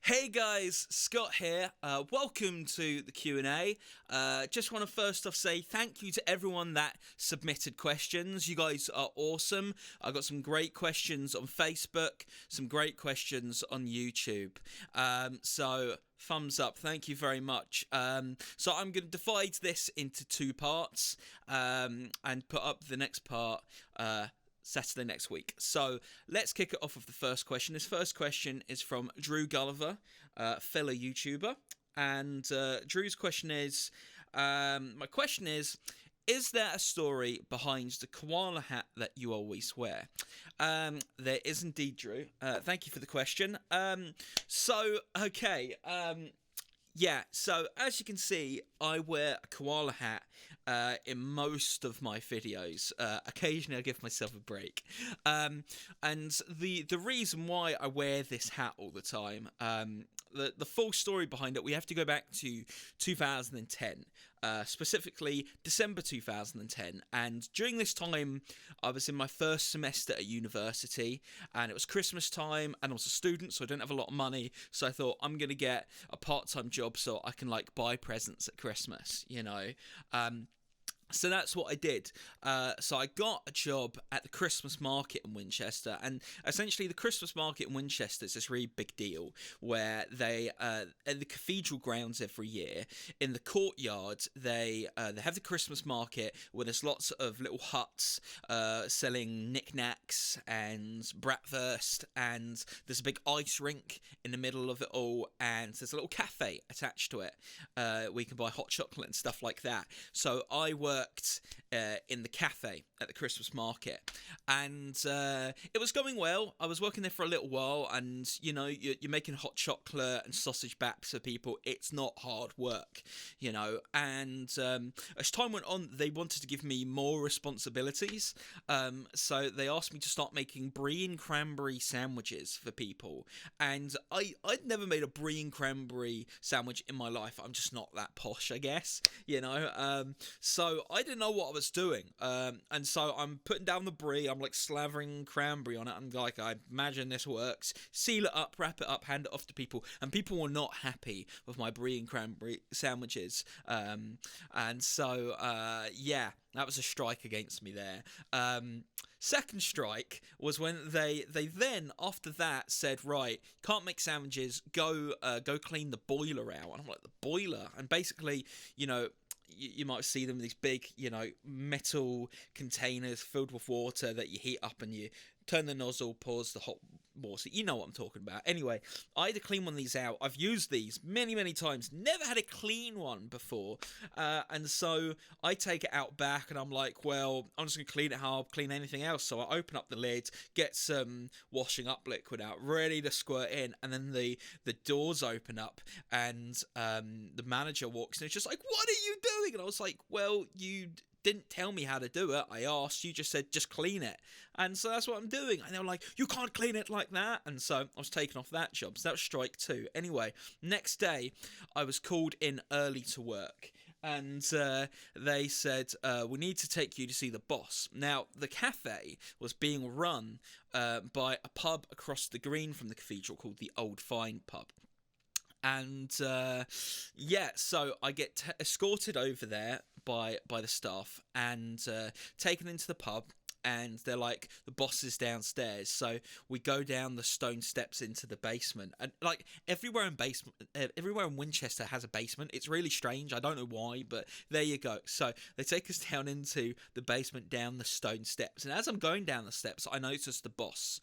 Hey guys, Scott here. Welcome to the Q&A. Just want to first off say thank you to everyone that submitted questions. You guys are awesome. I got some great questions on Facebook, some great questions on YouTube. So thumbs up. Thank you very much. So I'm going to divide this into two parts and put up the next part Saturday next week. So let's kick it off with the first question. This first question is from Drew Gulliver, fellow YouTuber. And Drew's question is, my question is there a story behind the koala hat that you always wear? There is indeed, Drew. Thank you for the question. Yeah, so as you can see, I wear a koala hat in most of my videos. Occasionally I give myself a break. And the reason why I wear this hat all the time, the full story behind it, we have to go back to 2010. Specifically December 2010, and during this time I was in my first semester at university, and it was Christmas time, and I was a student, so I didn't have a lot of money, so I thought I'm gonna get a part-time job so I can like buy presents at Christmas, so that's what I did. So I got a job at the Christmas market in Winchester, and essentially the Christmas market in Winchester is this really big deal where they, at the cathedral grounds every year, in the courtyard, they have the Christmas market where there's lots of little huts selling knickknacks and bratwurst, and there's a big ice rink in the middle of it all, and there's a little cafe attached to it where you can buy hot chocolate and stuff like that. So I worked in the cafe at the Christmas market, and it was going well. I was working there for a little while, and you're making hot chocolate and sausage baps for people. It's not hard work, and as time went on, they wanted to give me more responsibilities, so they asked me to start making brie and cranberry sandwiches for people, and I'd never made a brie and cranberry sandwich in my life. I'm just not that posh, I guess, so I didn't know what I was doing, and so I'm putting down the brie, I'm like slavering cranberry on it, and like, I imagine this works, seal it up, wrap it up, hand it off to people, and people were not happy with my brie and cranberry sandwiches, and so yeah, that was a strike against me there. Second strike was when they then, after that, said, right, can't make sandwiches, go clean the boiler out. And I'm like, the boiler? And basically, you might see them, these big, metal containers filled with water that you heat up, and you turn the nozzle, pours the hot water. You know what I'm talking about. Anyway, I had to clean one of these out. I've used these many, many times. Never had a clean one before. And so I take it out back, and I'm like, well, I'm just going to clean it how I'll clean anything else. So I open up the lid, get some washing up liquid out, ready to squirt in, and then the doors open up, and the manager walks in. It's just like, what are you doing? And I was like, well, you didn't tell me how to do it. I asked, you just said just clean it, and so that's what I'm doing. And they were like, you can't clean it like that, and so I was taken off that job. So that was strike two. Anyway, next day I was called in early to work, and they said, we need to take you to see the boss. Now, the cafe was being run by a pub across the green from the cathedral called the Old Fine Pub. And yeah, so I get escorted over there by the staff, and taken into the pub, and they're like, the boss is downstairs. So we go down the stone steps into the basement, and like everywhere in Winchester has a basement. It's really strange, I don't know why, but there you go. So they take us down into the basement, down the stone steps, and as I'm going down the steps, I notice the boss,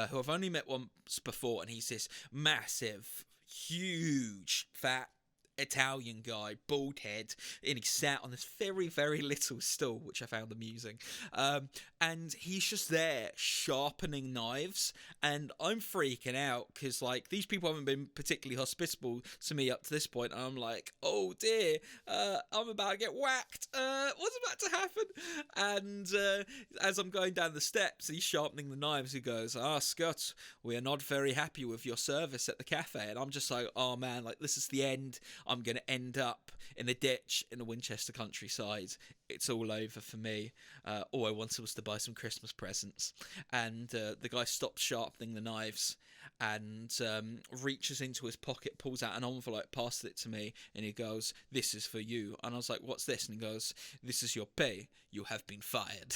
who I've only met once before, and he's this massive, huge, fat Italian guy, bald head, and he sat on this very, very little stool, which I found amusing. And he's just there sharpening knives, and I'm freaking out because, like, these people haven't been particularly hospitable to me up to this point. And I'm like, oh dear, I'm about to get whacked. What's about to happen? And as I'm going down the steps, he's sharpening the knives. He goes, Scott, we are not very happy with your service at the cafe. And I'm just like, oh man, like, this is the end. I'm going to end up in a ditch in the Winchester countryside. It's all over for me. All I wanted was to buy some Christmas presents. And the guy stopped sharpening the knives, and reaches into his pocket, pulls out an envelope, passes it to me, and he goes, "This is for you." And I was like, "What's this?" And he goes, "This is your pay. You have been fired."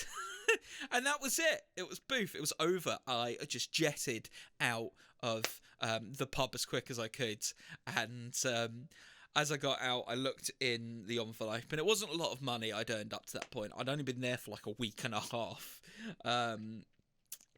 And that was it. It was boof. It was over. I just jetted out of the pub as quick as I could, and as I got out, I looked in the envelope, and it wasn't a lot of money I'd earned up to that point. I'd only been there for like a week and a half.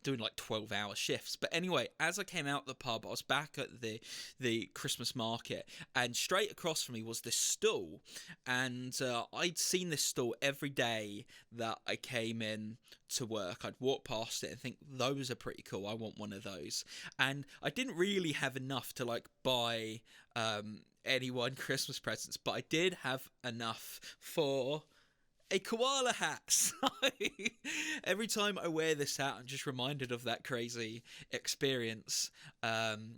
Doing like 12-hour shifts. But anyway, as I came out the pub, I was back at the Christmas market, and straight across from me was this stall, and I'd seen this stall every day that I came in to work. I'd walk past it and think, those are pretty cool, I want one of those. And I didn't really have enough to like buy anyone Christmas presents, but I did have enough for a koala hat. So every time I wear this hat, I'm just reminded of that crazy experience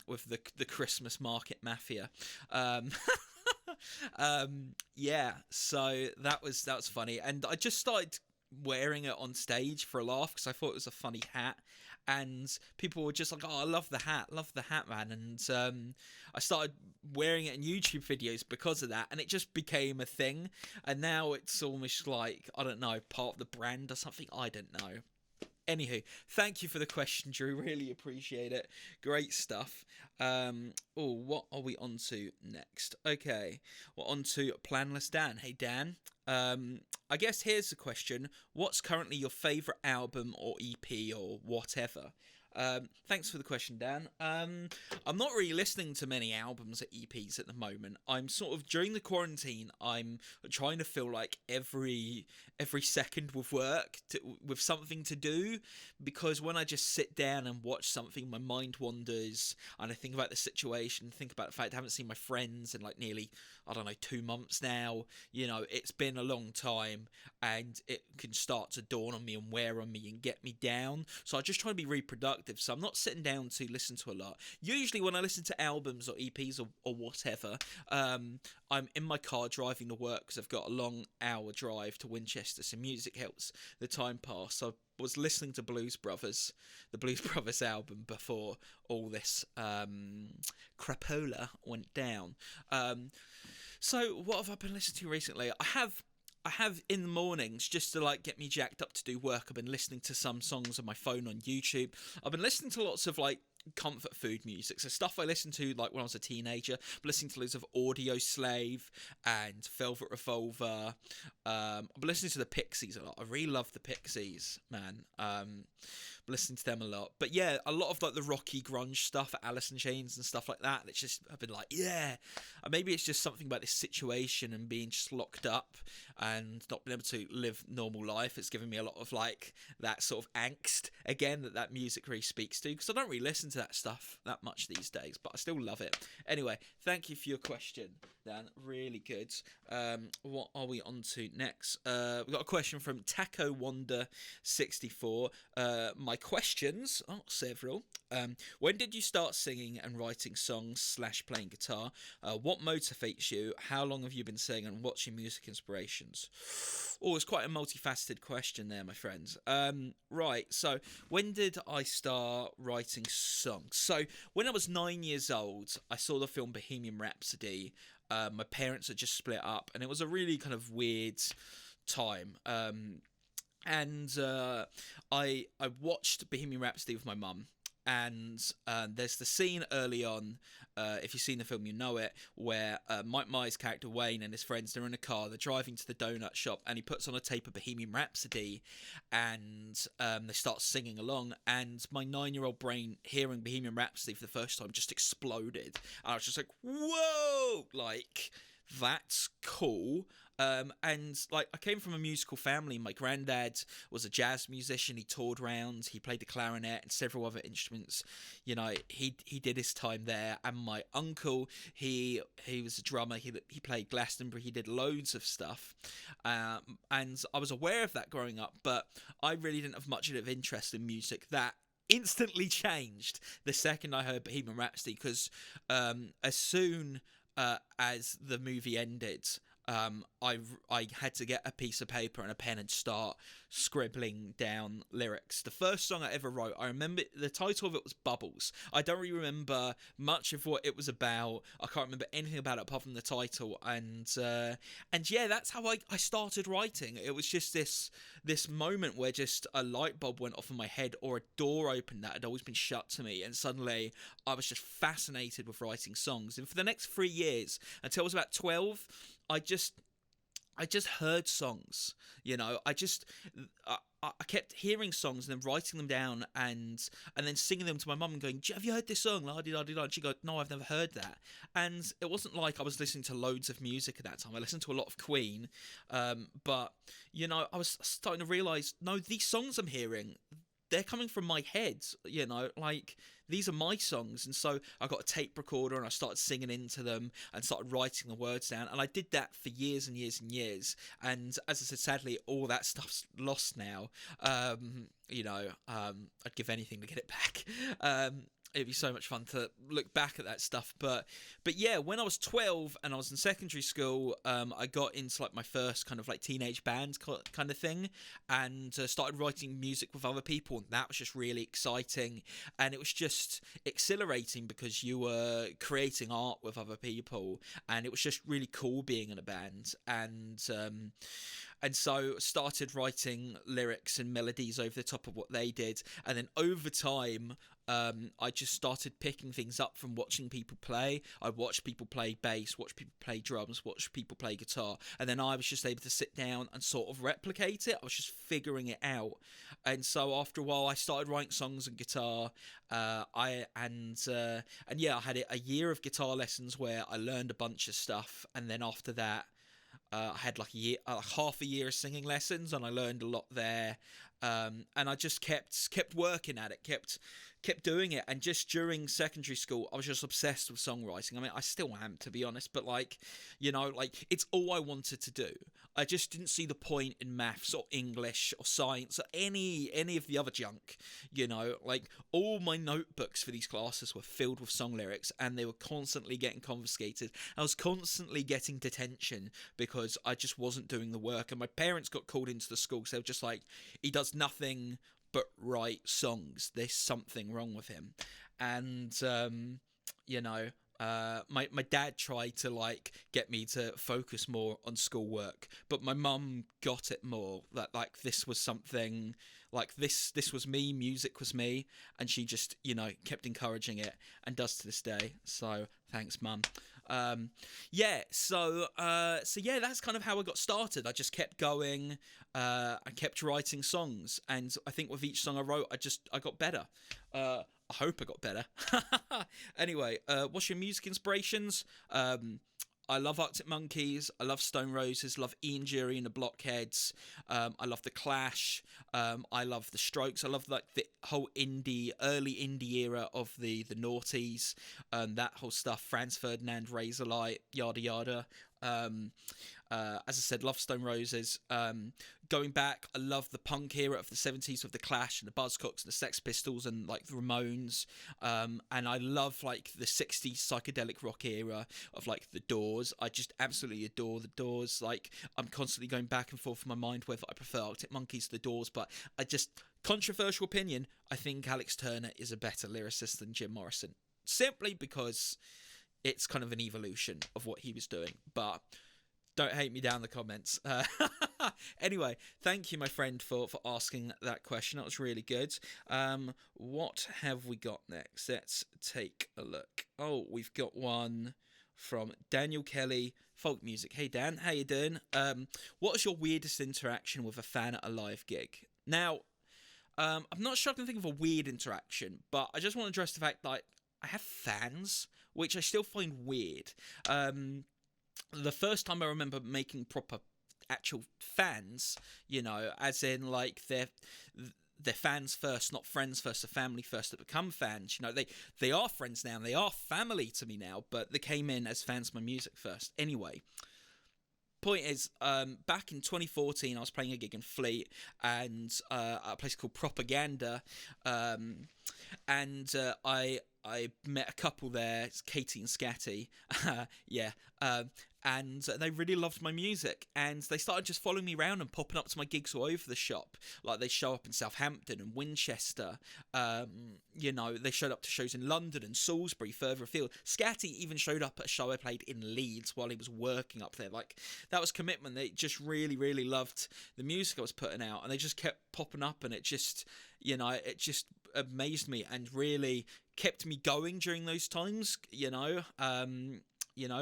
with the Christmas market mafia. Um, yeah, so that was funny, and I just started wearing it on stage for a laugh because I thought it was a funny hat, and people were just like, "Oh, I love the hat, man," and I started wearing it in YouTube videos because of that, and it just became a thing, and now it's almost like, I don't know, part of the brand or something. I don't know. Anywho, thank you for the question, Drew. Really appreciate it. Great stuff. What are we on to next? Okay, we're on to Planless Dan. Hey, Dan. I guess here's the question. What's currently your favourite album or EP or whatever? Thanks for the question, Dan. I'm not really listening to many albums or EPs at the moment. I'm sort of, during the quarantine, I'm trying to fill like every second with work, with something to do, because when I just sit down and watch something, my mind wanders, and I think about the situation, think about the fact I haven't seen my friends in like nearly, I don't know, 2 months now. You know, it's been a long time, and it can start to dawn on me and wear on me and get me down. So I just try to be really productive. So I'm not sitting down to listen to a lot. Usually when I listen to albums or EPs or whatever, I'm in my car driving to work because I've got a long hour drive to Winchester, so music helps the time pass. So I was listening to the Blues Brothers album before all this crapola went down. So what have I been listening to recently? I have in the mornings, just to like get me jacked up to do work, I've been listening to some songs on my phone on YouTube. I've been listening to lots of like comfort food music, so stuff I listened to like when I was a teenager. I'm listening to loads of Audio Slave and Velvet Revolver. I've been listening to the Pixies a lot. I really love the Pixies, man. Listening to them a lot. But yeah, a lot of like the rocky grunge stuff, Alice in Chains and stuff like that. It's just, I've been like, yeah. And maybe it's just something about this situation and being just locked up and not being able to live normal life. It's given me a lot of like that sort of angst again that music really speaks to, because I don't really listen to that stuff that much these days, but I still love it. Anyway, thank you for your question, Dan. Really good. What are we on to next? We've got a question from Taco Wonder 64. My questions, several. When did you start singing and writing songs / playing guitar? What motivates you? How long have you been singing, and what's your music inspirations? Oh, it's quite a multifaceted question there, my friends. Right, so when did I start writing songs? So when I was 9 years old, I saw the film Bohemian Rhapsody. My parents had just split up, and it was a really kind of weird time. And I watched Bohemian Rhapsody with my mum, and there's the scene early on, if you've seen the film you know it, where Mike Myers' character Wayne and his friends, they're in a car, they're driving to the donut shop, and he puts on a tape of Bohemian Rhapsody, and they start singing along, and my 9-year-old brain, hearing Bohemian Rhapsody for the first time, just exploded, and I was just like, whoa, like, that's cool. And like, I came from a musical family. My granddad was a jazz musician. He toured around. He played the clarinet and several other instruments. You know, he did his time there. And my uncle, he was a drummer. He played Glastonbury. He did loads of stuff. And I was aware of that growing up, but I really didn't have much of interest in music. That instantly changed the second I heard Bohemian Rhapsody, because as soon as the movie ended, I had to get a piece of paper and a pen and start scribbling down lyrics. The first song I ever wrote, I remember the title of it was Bubbles. I don't really remember much of what it was about. I can't remember anything about it apart from the title. And yeah, that's how I started writing. It was just this moment where just a light bulb went off in my head, or a door opened that had always been shut to me, and suddenly I was just fascinated with writing songs. And for the next 3 years, until I was about 12, I just heard songs, I kept hearing songs and then writing them down and then singing them to my mum and going, have you heard this song? La di da di da. And she'd go, no, I've never heard that. And it wasn't like I was listening to loads of music at that time. I listened to a lot of Queen, but I was starting to realise, no, these songs I'm hearing, they're coming from my head, like these are my songs. And so I got a tape recorder and I started singing into them and started writing the words down. And I did that for years and years and years. And as I said, sadly, all that stuff's lost now. I'd give anything to get it back. It'd be so much fun to look back at that stuff. But yeah, when I was 12 and I was in secondary school, I got into like my first kind of like teenage band kind of thing, and started writing music with other people, and that was just really exciting. And it was just exhilarating because you were creating art with other people, and it was just really cool being in a band. And so started writing lyrics and melodies over the top of what they did. And then over time, I just started picking things up from watching people play. I watched people play bass, watched people play drums, watched people play guitar. And then I was just able to sit down and sort of replicate it. I was just figuring it out. And so after a while, I started writing songs and guitar. I had a year of guitar lessons where I learned a bunch of stuff. And then after that, I had like half a year of singing lessons, and I learned a lot there. And I just kept working at it, kept doing it. And just during secondary school, I was just obsessed with songwriting. I mean, I still am, to be honest, but it's all I wanted to do. I just didn't see the point in maths or English or science or any of the other junk. All my notebooks for these classes were filled with song lyrics, and they were constantly getting confiscated. I was constantly getting detention because I just wasn't doing the work. And my parents got called into the school, so they were just like, he does nothing but write songs. There's something wrong with him. And my dad tried to get me to focus more on schoolwork, but my mum got it more that this was something, this was me, music was me, and she just kept encouraging it, and does to this day. So thanks, Mum. So that's kind of how I got started. I just kept going. I kept writing songs, and I think with each song I wrote, I got better. I hope I got better. Anyway, what's your music inspirations? I love Arctic Monkeys. I love Stone Roses. Love Ian Dury and the Blockheads. I love the Clash. I love the Strokes. I love the whole early indie era of the noughties. That whole stuff. Franz Ferdinand, Razorlight, yada yada. As I said, love Stone Roses. Going back, I love the punk era of the 70s with the Clash and the Buzzcocks and the Sex Pistols and the Ramones. And I love the 60s psychedelic rock era of the Doors. I just absolutely adore the Doors. I'm constantly going back and forth in my mind whether I prefer Arctic Monkeys to the Doors, but controversial opinion, I think Alex Turner is a better lyricist than Jim Morrison, simply because it's kind of an evolution of what he was doing. But don't hate me down in the comments. Anyway, thank you, my friend, for asking that question. That was really good. What have we got next? Let's take a look. Oh, we've got one from Daniel Kelly, folk music. Hey, Dan, how you doing? What was your weirdest interaction with a fan at a live gig? Now, I'm not sure I can think of a weird interaction, but I just want to address the fact that I have fans, which I still find weird. The first time I remember making proper actual fans, as in they're fans first, not friends first, or family first that become fans. They are friends now, and they are family to me now, but they came in as fans of my music first. Anyway, point is, back in 2014, I was playing a gig in Fleet, and a place called Propaganda, and I met a couple there, it's Katie and Scatty. Yeah. And they really loved my music, and they started just following me around and popping up to my gigs all over the shop. Like, they show up in Southampton and Winchester. They showed up to shows in London and Salisbury, further afield. Scatty even showed up at a show I played in Leeds while he was working up there. Like, that was commitment. They just really, really loved the music I was putting out, and they just kept popping up, and it just amazed me and really kept me going during those times,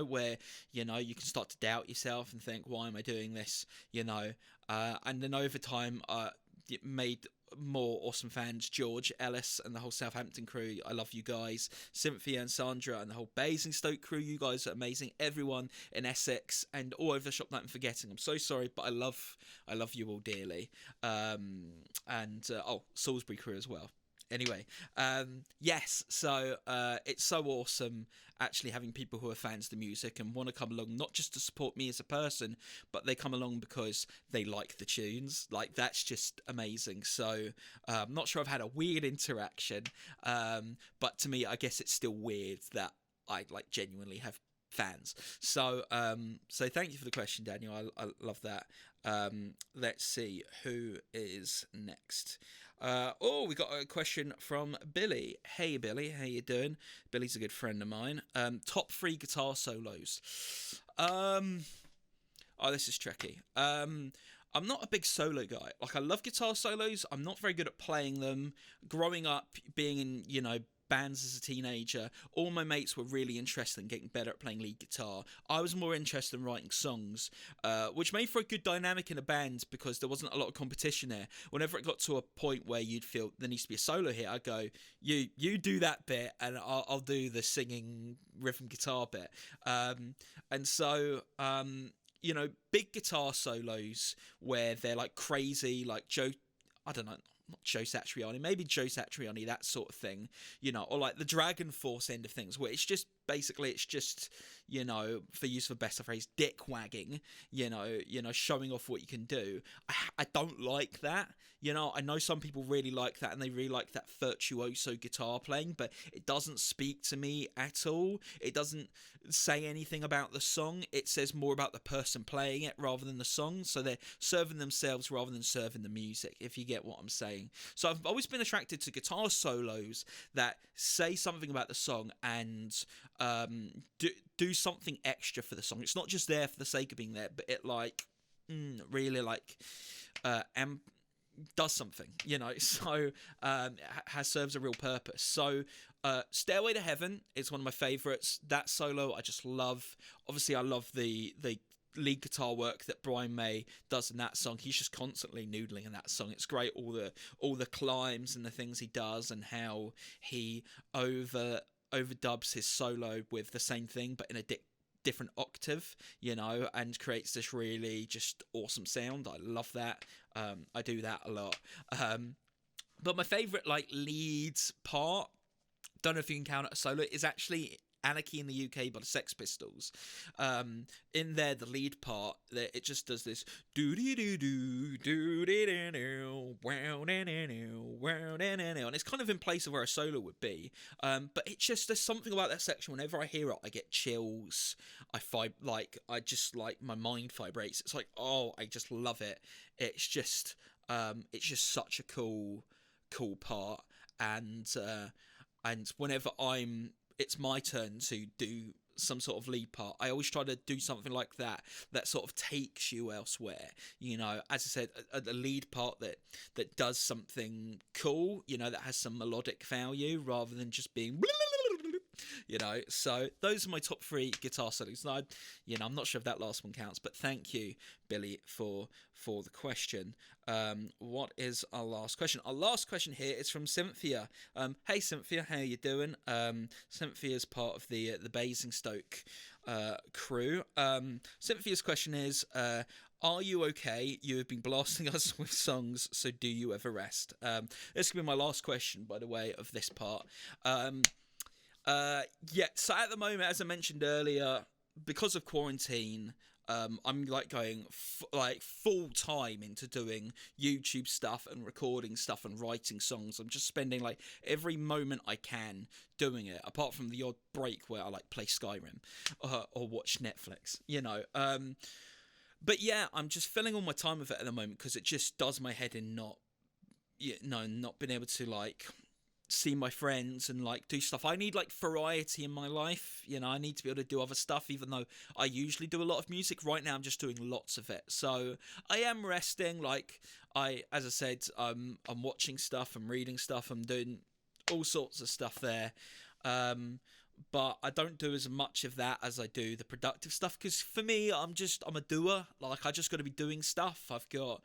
where, you can start to doubt yourself and think, why am I doing this, and then over time, it made more awesome fans. George, Ellis, and the whole Southampton crew, I love you guys. Cynthia and Sandra and the whole Basingstoke crew, you guys are amazing. Everyone in Essex and all over the shop that I'm forgetting, I'm so sorry, but I love you all dearly. Salisbury crew as well. Anyway, yes, so it's so awesome actually having people who are fans of the music and want to come along, not just to support me as a person, but they come along because they like the tunes. Like, that's just amazing. So I'm not sure I've had a weird interaction, but to me, I guess it's still weird that I genuinely have fans. So thank you for the question, Daniel. I love that. Let's see who is next. We got a question from Billy. Hey Billy, how you doing? Billy's a good friend of mine. Top 3 guitar solos. This is tricky. I'm not a big solo guy. Like, I love guitar solos. I'm not very good at playing them. Growing up, being in, bands as a teenager, all my mates were really interested in getting better at playing lead guitar. I was more interested in writing songs, which made for a good dynamic in a band because there wasn't a lot of competition there. Whenever it got to a point where you'd feel there needs to be a solo here, I'd go, you do that bit and I'll do the singing rhythm guitar bit. Big guitar solos where they're like crazy, like not Joe Satriani, maybe Joe Satriani, that sort of thing, or like the Dragon Force end of things, where it's just, for use of a better phrase, dick wagging, showing off what you can do. I don't like that. I know some people really like that, and they really like that virtuoso guitar playing, but it doesn't speak to me at all. It doesn't say anything about the song. It says more about the person playing it rather than the song. So they're serving themselves rather than serving the music, if you get what I'm saying. So I've always been attracted to guitar solos that say something about the song and do something extra for the song. It's not just there for the sake of being there, but it really does something, so serves a real purpose. So Stairway to Heaven is one of my favorites. That solo I just love. Obviously I love the lead guitar work that Brian May does in that song. He's just constantly noodling in that song. It's great, all the climbs and the things he does, and how he overdubs his solo with the same thing but in a different octave, and creates this really just awesome sound. I love that. I do that a lot. But my favourite lead part, don't know if you can count it a solo, is actually Anarchy in the UK by the Sex Pistols. In there, the lead part, it just does this and it's kind of in place of where a solo would be. But it's just, there's something about that section. Whenever I hear it, I get chills. My mind vibrates. It's like, oh, I just love it. It's just such a cool part. And whenever it's my turn to do some sort of lead part, I always try to do something like that sort of takes you elsewhere. As I said, a lead part that does something cool, that has some melodic value rather than just being so those are my top 3 guitar solos. I'm not sure if that last one counts, but thank you, Billy, for the question. What is our last question? Our last question here is from Cynthia. Hey Cynthia, how you doing? Cynthia's part of the Basingstoke crew. Cynthia's question is, are you okay? You have been blasting us with songs, so do you ever rest? This could be my last question, by the way, of this part. So at the moment, as I mentioned earlier, because of quarantine, I'm like going like full time into doing YouTube stuff and recording stuff and writing songs. I'm just spending like every moment I can doing it, apart from the odd break where I like play Skyrim or watch Netflix, you know. But yeah, I'm just filling all my time with it at the moment because it just does my head in, not being able to like see my friends and like do stuff. I need like variety in my life. You know, I need to be able to do other stuff, even though I usually do a lot of music. Right now, I'm just doing lots of it. So I am resting. Like as I said, I'm watching stuff. I'm reading stuff. I'm doing all sorts of stuff there. But I don't do as much of that as I do the productive stuff, because for me, I'm a doer. Like, I just got to be doing stuff. I've got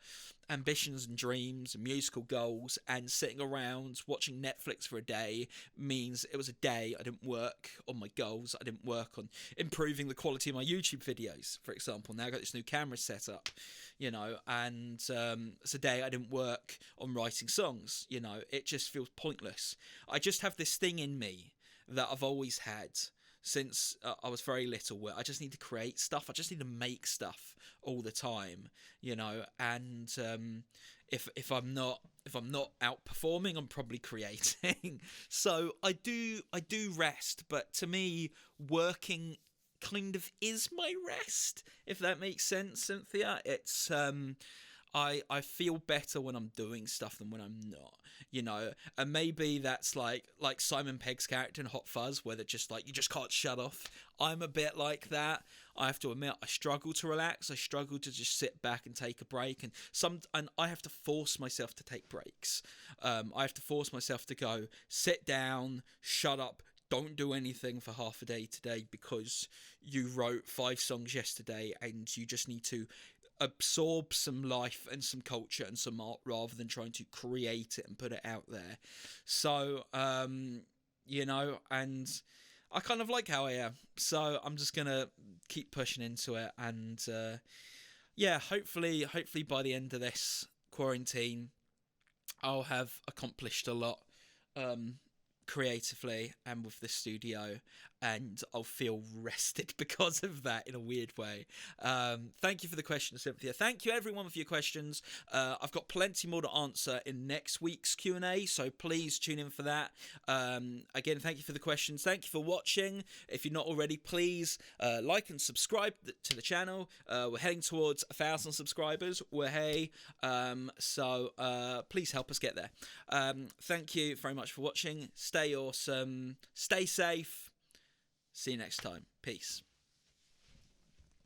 ambitions and dreams and musical goals, and sitting around watching Netflix for a day means it was a day I didn't work on my goals. I didn't work on improving the quality of my YouTube videos, for example. Now I got this new camera set up, you know, and it's a day I didn't work on writing songs. You know, it just feels pointless. I just have this thing in me that I've always had since I was very little, where I just need to create stuff. I just need to make stuff all the time, you know. And if I'm not out performing, I'm probably creating. So I do rest, but to me, working kind of is my rest, if that makes sense, Cynthia. It's I feel better when I'm doing stuff than when I'm not, you know. And maybe that's like Simon Pegg's character in Hot Fuzz, where they're just like, you just can't shut off. I'm a bit like that. I have to admit, I struggle to relax. I struggle to just sit back and take a break, and I have to force myself to take breaks. I have to force myself to go sit down, shut up, don't do anything for half a day today because you wrote 5 songs yesterday and you just need to absorb some life and some culture and some art rather than trying to create it and put it out there. So you know, and I kind of like how I am, so I'm just gonna keep pushing into it. And yeah, hopefully by the end of this quarantine I'll have accomplished a lot creatively and with the studio, and I'll feel rested because of that in a weird way. Thank you for the question, Cynthia. Thank you everyone for your questions. I've got plenty more to answer in next week's Q&A, so please tune in for that. Again, thank you for the questions. Thank you for watching. If you're not already, please like and subscribe to the channel. We're heading towards 1,000 subscribers. So please help us get there. Thank you very much for watching. Stay awesome. Stay safe. See you next time. Peace.